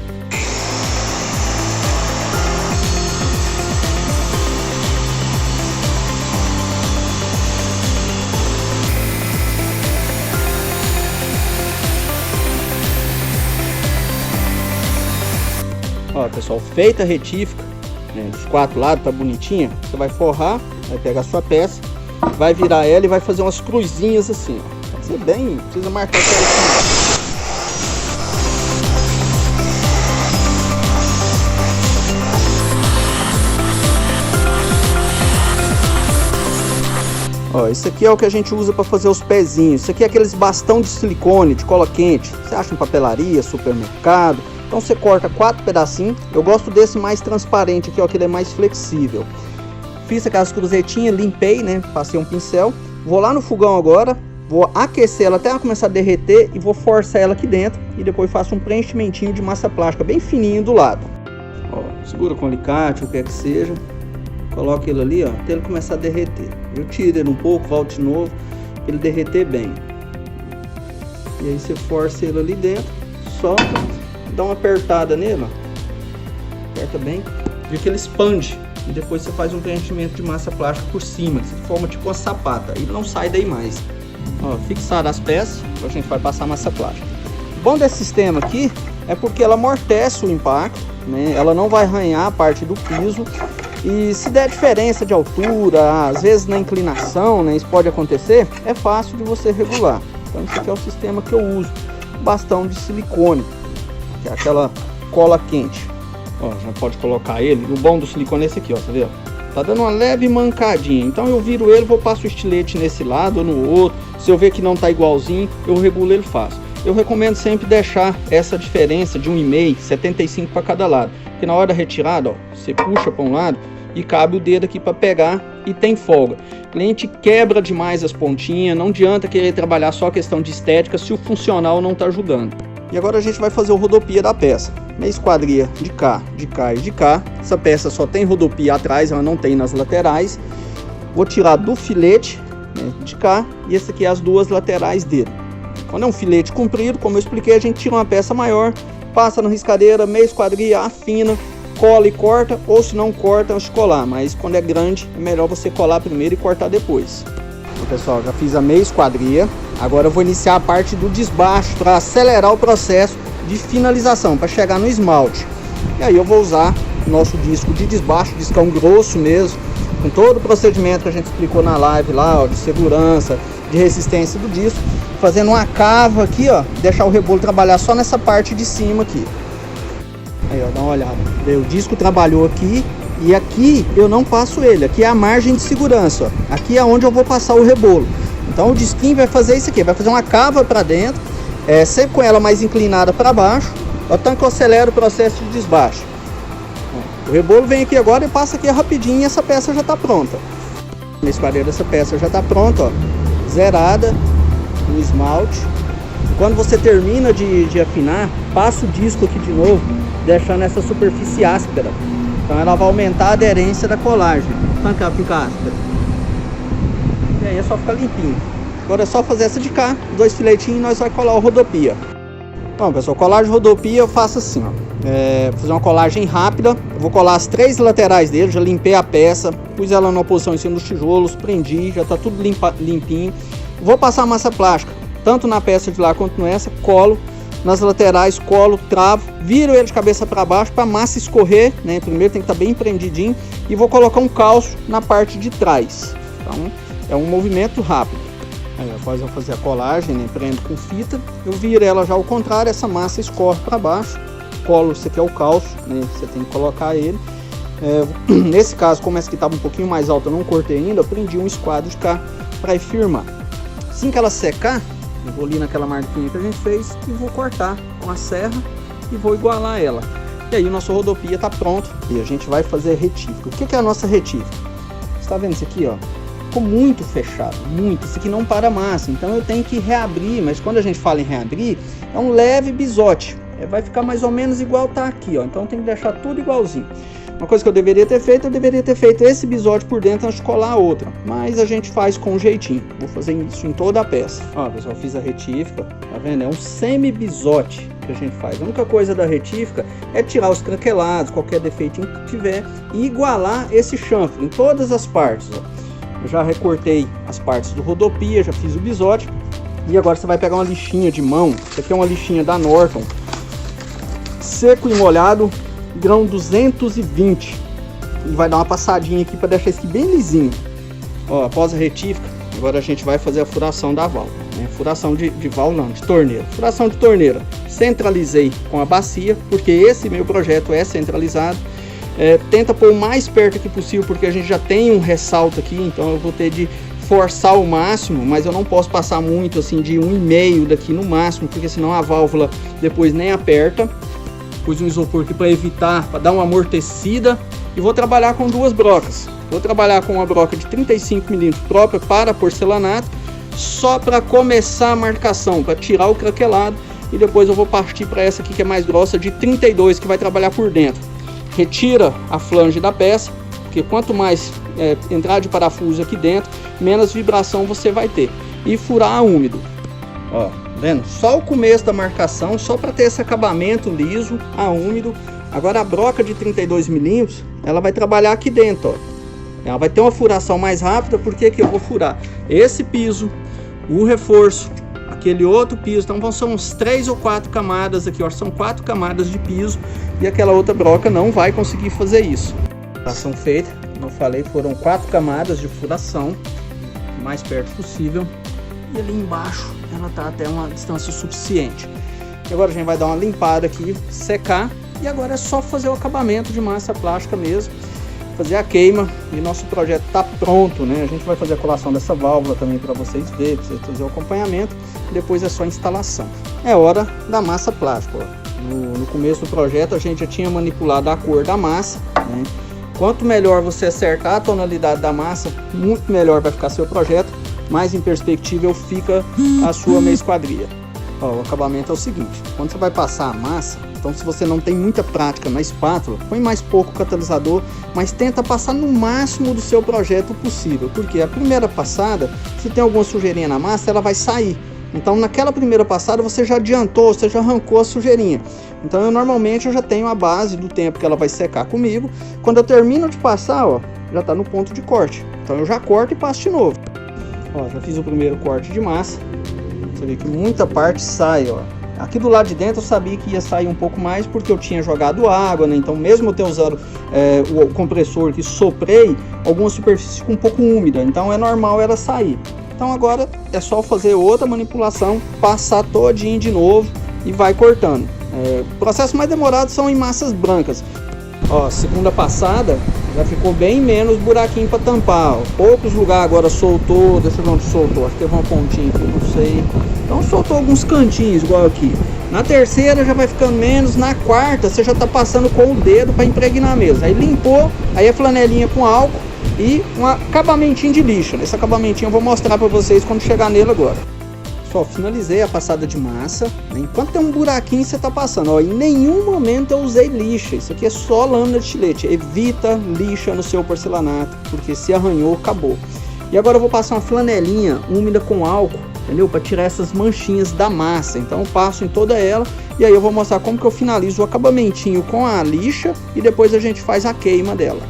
Ó, pessoal, feita a retífica, né, dos 4 lados, tá bonitinha. Você vai forrar, vai pegar a sua peça, vai virar ela e vai fazer umas cruzinhas assim, ó. Pode ser bem, precisa marcar certinho. Ó, esse aqui é o que a gente usa para fazer os pezinhos. Isso aqui é aqueles bastão de silicone, de cola quente. Você acha em papelaria, supermercado. Então você corta 4 pedacinhos. Eu gosto desse mais transparente aqui, ó, que ele é mais flexível. Fiz aquelas cruzetinhas, limpei, né? Passei um pincel. Vou lá no fogão agora, vou aquecer ela até ela começar a derreter e vou forçar ela aqui dentro. E depois faço um preenchimentinho de massa plástica bem fininho do lado. Ó, segura com alicate, o que quer que seja. Coloca ele ali, ó, até ele começar a derreter. Eu tiro ele um pouco, volto de novo, para ele derreter bem. E aí você força ele ali dentro, solta. Dá uma apertada nele, ó. Aperta bem, vê que ele expande. E depois você faz um preenchimento de massa plástica por cima, que forma tipo uma sapata. Aí não sai daí mais. Ó, fixar as peças, a gente vai passar massa plástica. O bom desse sistema aqui é porque ela amortece o impacto, né? Ela não vai arranhar a parte do piso. E se der diferença de altura, às vezes na inclinação, né, isso pode acontecer, é fácil de você regular. Então esse aqui é o sistema que eu uso. Bastão de silicone, que é aquela cola quente. Ó, já pode colocar ele. O bom do silicone é esse aqui, ó, tá vendo? Tá dando uma leve mancadinha. Então eu viro ele, vou passar o estilete nesse lado ou no outro. Se eu ver que não tá igualzinho, eu regulo ele fácil. Eu recomendo sempre deixar essa diferença de 1,5, 75 para cada lado. Porque na hora da retirada, ó, você puxa para um lado e cabe o dedo aqui para pegar e tem folga. O cliente quebra demais as pontinhas, não adianta querer trabalhar só a questão de estética se o funcional não tá ajudando. E agora a gente vai fazer o rodopia da peça. Meia esquadria de cá, de cá e de cá. Essa peça só tem rodopia atrás, ela não tem nas laterais. Vou tirar do filete, né, de cá, e esse aqui é as duas laterais dele. Quando é um filete comprido, como eu expliquei, a gente tira uma peça maior, passa na riscadeira, meia esquadria, afina, cola e corta, ou se não corta antes de colar, mas quando é grande é melhor você colar primeiro e cortar depois. Então, pessoal, já fiz a meia esquadria, agora eu vou iniciar a parte do desbaste para acelerar o processo de finalização, para chegar no esmalte. E aí eu vou usar o nosso disco de desbaste, discão grosso mesmo, com todo o procedimento que a gente explicou na live lá, ó, de segurança, de resistência do disco, fazendo uma cava aqui, ó, deixar o rebolo trabalhar só nessa parte de cima aqui. Aí, ó, dá uma olhada. O disco trabalhou aqui e aqui eu não passo ele. Aqui é a margem de segurança, ó. Aqui é onde eu vou passar o rebolo. Então o disquinho vai fazer isso aqui, vai fazer uma cava para dentro, sempre com ela mais inclinada para baixo. Ó, tanto que eu acelero o processo de desbaste. O rebolo vem aqui agora e passa aqui rapidinho e essa peça já está pronta. A esquadrilha dessa peça já está pronta, ó, zerada no esmalte. Quando você termina de afinar, passa o disco aqui de novo, deixando essa superfície áspera. Então ela vai aumentar a aderência da colagem. Tanto que ela fica áspera. E aí é só ficar limpinho. Agora é só fazer essa de cá, 2 filetinhos, e nós vamos colar o rodopia. Bom, pessoal, colagem de rodopia eu faço assim, ó. Vou fazer uma colagem rápida. Eu vou colar as 3 laterais dele, já limpei a peça, pus ela numa posição em cima dos tijolos, prendi, já tá tudo limpinho. Vou passar massa plástica, tanto na peça de lá quanto nessa, colo nas laterais, colo, travo, viro ele de cabeça para baixo para a massa escorrer, né? Primeiro tem que estar bem prendidinho, e vou colocar um calço na parte de trás. Então é um movimento rápido. Aí após eu fazer a colagem, né, prendo com fita, eu viro ela já ao contrário, essa massa escorre para baixo, colo, esse aqui é o calço, né, você tem que colocar ele. Nesse caso, como essa aqui estava um pouquinho mais alta, eu não cortei ainda, eu prendi um esquadro de cá para ir firmar. Assim que ela secar, eu vou ali naquela marquinha que a gente fez e vou cortar com a serra e vou igualar ela. E aí o nosso rodopia está pronto e a gente vai fazer retífica. O que é a nossa retífica? Você está vendo isso aqui, ó? Ficou muito fechado, muito. Isso aqui não para massa, então eu tenho que reabrir, mas quando a gente fala em reabrir, é um leve bisote. Vai ficar mais ou menos igual tá aqui, ó. Então tem que deixar tudo igualzinho. Uma coisa que eu deveria ter feito esse bisote por dentro antes de colar a outra. Mas a gente faz com um jeitinho. Vou fazer isso em toda a peça. Ó, pessoal, fiz a retífica, tá vendo? É um semi-bisote que a gente faz. A única coisa da retífica é tirar os craquelados, qualquer defeitinho que tiver, e igualar esse chanfre em todas as partes, ó. Eu já recortei as partes do rodopia, já fiz o bisote. E agora você vai pegar uma lixinha de mão. Essa aqui é uma lixinha da Norton. Seco e molhado, grão 220. E vai dar uma passadinha aqui para deixar isso aqui bem lisinho. Ó, após a retífica, agora a gente vai fazer a furação da válvula, né? Furação de válvula não, de torneira. Furação de torneira. Centralizei com a bacia, porque esse meu projeto é centralizado. Tenta pôr o mais perto aqui possível, porque a gente já tem um ressalto aqui, então eu vou ter de forçar o máximo, mas eu não posso passar muito assim de 1,5 daqui no máximo, porque senão a válvula depois nem aperta. Pus um isopor aqui para evitar, para dar uma amortecida, e vou trabalhar com 2 brocas. Vou trabalhar com uma broca de 35 mm própria para porcelanato, só para começar a marcação, para tirar o craquelado, e depois eu vou partir para essa aqui que é mais grossa, de 32, que vai trabalhar por dentro. Retira a flange da peça, porque quanto mais entrar de parafuso aqui dentro, menos vibração você vai ter. E furar a úmido. Ó, vendo? Só o começo da marcação, só para ter esse acabamento liso, a úmido. Agora a broca de 32 mm, ela vai trabalhar aqui dentro, ó. Ela vai ter uma furação mais rápida, porque que eu vou furar esse piso, o reforço, aquele outro piso. Então são uns 3 ou 4 camadas aqui, ó. São 4 camadas de piso, e aquela outra broca não vai conseguir fazer isso. Furação feita, como eu falei, foram 4 camadas de furação, o mais perto possível. E ali embaixo ela tá até uma distância suficiente. E agora a gente vai dar uma limpada aqui, secar, e agora é só fazer o acabamento de massa plástica mesmo, fazer a queima, e nosso projeto tá pronto, né? A gente vai fazer a colação dessa válvula também para vocês verem, para vocês fazer o acompanhamento, e depois é só instalação. É hora da massa plástica, ó. No começo do projeto a gente já tinha manipulado a cor da massa, né? Quanto melhor você acertar a tonalidade da massa, muito melhor vai ficar seu projeto, mais em perspectiva fica a sua meia esquadrilha. Ó, o acabamento é o seguinte: quando você vai passar a massa, então se você não tem muita prática na espátula, põe mais pouco catalisador, mas tenta passar no máximo do seu projeto possível, porque a primeira passada, se tem alguma sujeirinha na massa, ela vai sair. Então naquela primeira passada você já adiantou, você já arrancou a sujeirinha. Então eu normalmente já tenho a base do tempo que ela vai secar comigo. Quando eu termino de passar, ó, já está no ponto de corte. Então eu já corto e passo de novo. Ó, já fiz o primeiro corte de massa. Você vê que muita parte sai, ó. Aqui do lado de dentro eu sabia que ia sair um pouco mais porque eu tinha jogado água, né? Então mesmo eu ter usado o compressor que soprei, alguma superfície ficou um pouco úmida, então é normal ela sair. Então agora é só fazer outra manipulação, passar todinho de novo e vai cortando. O processo mais demorado são em massas brancas. Ó, segunda passada já ficou bem menos buraquinho para tampar. Ó. Poucos lugares agora soltou, deixa eu ver onde soltou, acho que teve uma pontinha aqui, não sei. Então soltou alguns cantinhos igual aqui. Na terceira já vai ficando menos, na quarta você já tá passando com o dedo para impregnar mesmo. Aí limpou, aí a flanelinha com álcool e um acabamentinho de lixa. Esse acabamentinho eu vou mostrar para vocês quando chegar nele agora. Só finalizei a passada de massa, né? Enquanto tem um buraquinho você tá passando, ó, em nenhum momento eu usei lixa, isso aqui é só lâmina de estilete, evita lixa no seu porcelanato, porque se arranhou, acabou. E agora eu vou passar uma flanelinha úmida com álcool, entendeu? Para tirar essas manchinhas da massa, então eu passo em toda ela e aí eu vou mostrar como que eu finalizo o acabamentinho com a lixa e depois a gente faz a queima dela.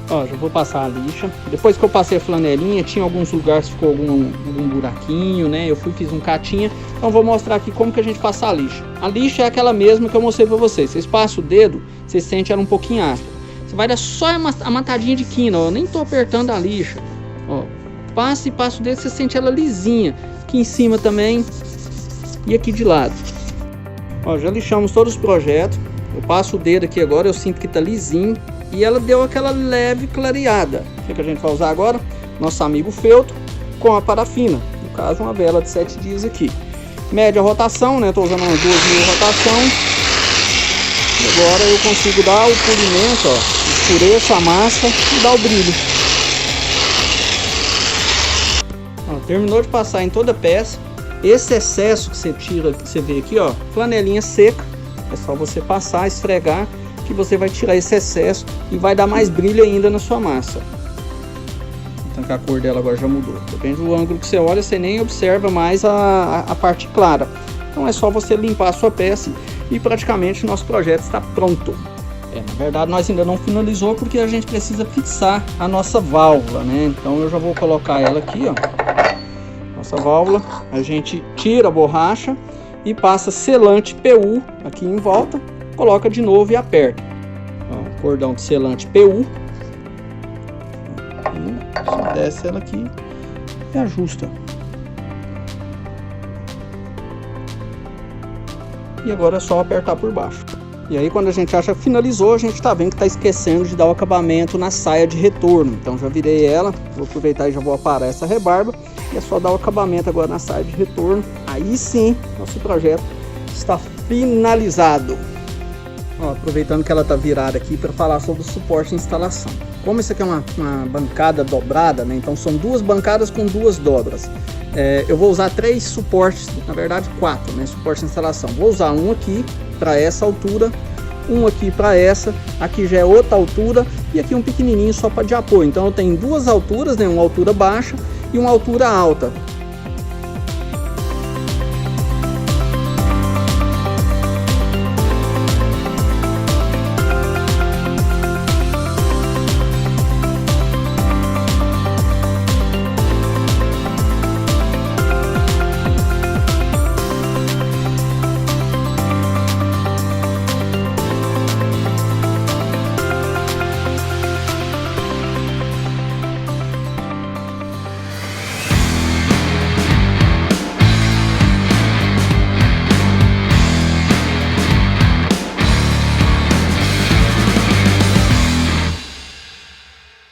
Ó, já vou passar a lixa. Depois que eu passei a flanelinha, tinha alguns lugares que ficou algum buraquinho, né? Eu fiz um catinha. Então vou mostrar aqui como que a gente passa a lixa. A lixa é aquela mesma que eu mostrei pra vocês. Vocês passam o dedo, vocês sentem ela um pouquinho áspera. Você vai dar só a matadinha de quina, ó. Eu nem tô apertando a lixa. Ó, passa e passa o dedo, você sente ela lisinha. Aqui em cima também e aqui de lado. Ó, já lixamos todos os projetos. Eu passo o dedo aqui agora, eu sinto que tá lisinho. E ela deu aquela leve clareada. O que a gente vai usar agora? Nosso amigo feltro com a parafina. No caso, uma vela de 7 dias aqui. Média rotação, né? Estou usando umas 2.000 rotação. E agora eu consigo dar o polimento, ó. Escureço a massa e dar o brilho. Ó, terminou de passar em toda a peça. Esse excesso que você tira, que você vê aqui, ó. Flanelinha seca. É só você passar, esfregar, que você vai tirar esse excesso e vai dar mais brilho ainda na sua massa. Então que a cor dela agora já mudou. Depende do ângulo que você olha, você nem observa mais a parte clara. Então é só você limpar a sua peça e praticamente o nosso projeto está pronto. Na verdade nós ainda não finalizou porque a gente precisa fixar a nossa válvula, né? Então eu já vou colocar ela aqui, ó. Nossa válvula, a gente tira a borracha e passa selante PU aqui em volta. Coloca de novo e aperta. Ó, cordão de selante PU. E só desce ela aqui e ajusta. E agora é só apertar por baixo. E aí quando a gente acha que finalizou, a gente está vendo que está esquecendo de dar o acabamento na saia de retorno. Então já virei ela, vou aproveitar e já vou aparar essa rebarba. E é só dar o acabamento agora na saia de retorno. Aí sim, nosso projeto está finalizado. Ó, aproveitando que ela está virada aqui para falar sobre o suporte de instalação. Como isso aqui é uma bancada dobrada, né? Então são duas bancadas com duas dobras. Eu vou usar 3 suportes, na verdade 4, né? Suporte de instalação. Vou usar um aqui para essa altura, um aqui para essa, aqui já é outra altura e aqui um pequenininho só para de apoio. Então eu tenho duas alturas, né? Uma altura baixa e uma altura alta.